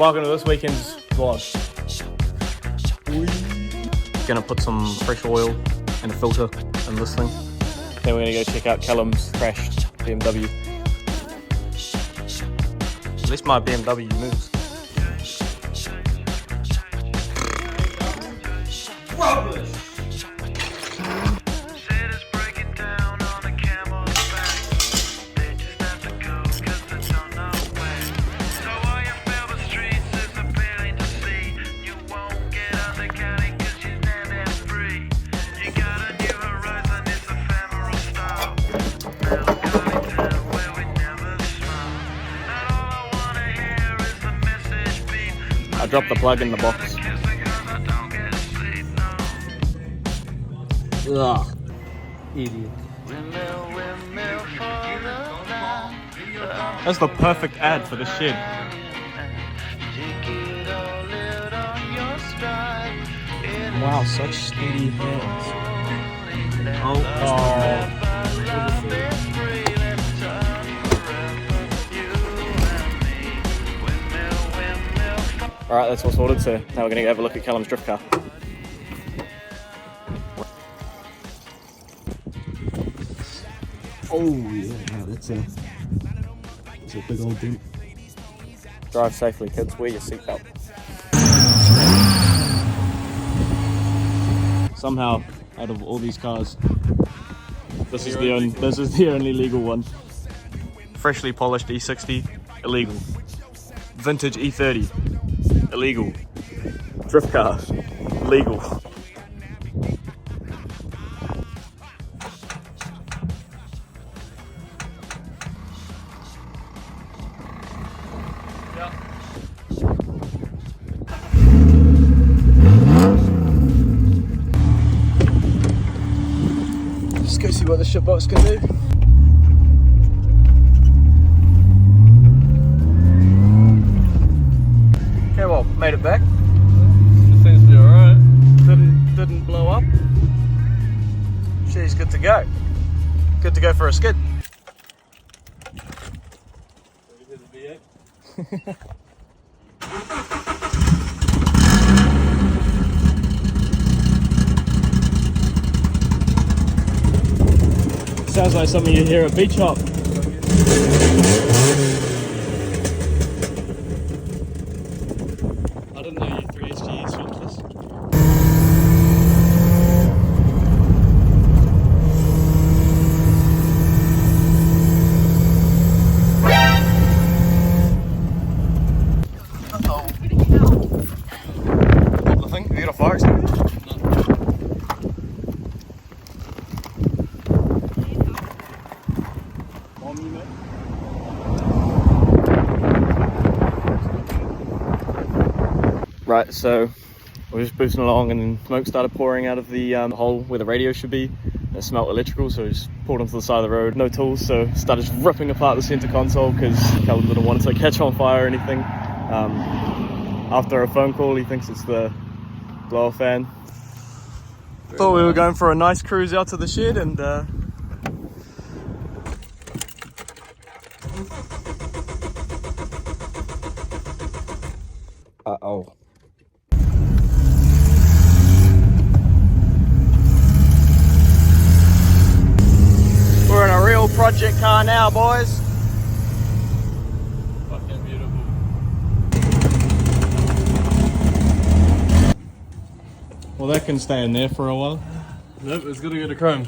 Welcome to this weekend's vlog. Gonna put some fresh oil and a filter in this thing. Then we're gonna go check out Callum's crashed BMW. At least my BMW moves. Rubbish! I dropped the plug in the box. Ugh. Idiot. That's the perfect ad for the shed. Wow, such steady hands. Oh. Alright, that's all sorted, so now we're going to have a look at Callum's drift car. Oh yeah, that's a big old dent. Drive safely, kids, wear your seatbelt. Somehow, out of all these cars, this is the only legal one. Freshly polished E60, illegal. Vintage E30, illegal. Drift car, legal. Let's go see what the shitbox can do. Okay, well, made it back. It seems to be alright. Didn't blow up. She's good to go. Good to go for a skid. Sounds like something you hear at Beach Hop. I didn't know you 3HG switchless. Uh-oh. Pop the thing? Have you got a fire extinguisher? Right, so we're just boosting along and then smoke started pouring out of the hole where the radio should be. It smelled electrical, so we just pulled onto the side of the road, no tools, so started just ripping apart the center console because Callum didn't want it to catch on fire or anything. After a phone call, he thinks it's the blower fan. Thought we were going for a nice cruise out to the shed and Uh-oh. we're in a real project car now, boys. Fucking beautiful. Well, that can stay in there for a while. Nope, it's gonna go to chrome.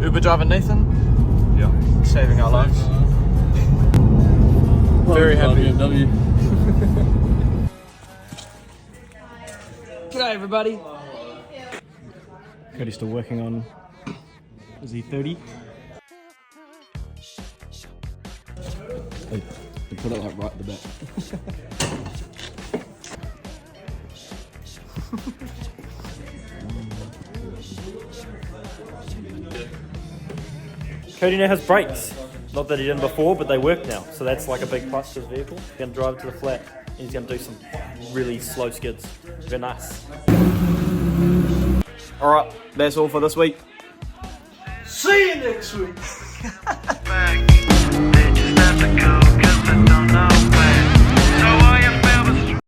Uber driver Nathan, Yeah. saving our lives. Very happy. BMW. G'day everybody. Cody's still working on his E30. They put it like right at the back. Cody now has brakes. Not that he didn't before, but they work now. So that's like a big plus to his vehicle. He's going to drive it to the flat and he's going to do some really slow skids. Very nice. Alright, that's all for this week. See you next week.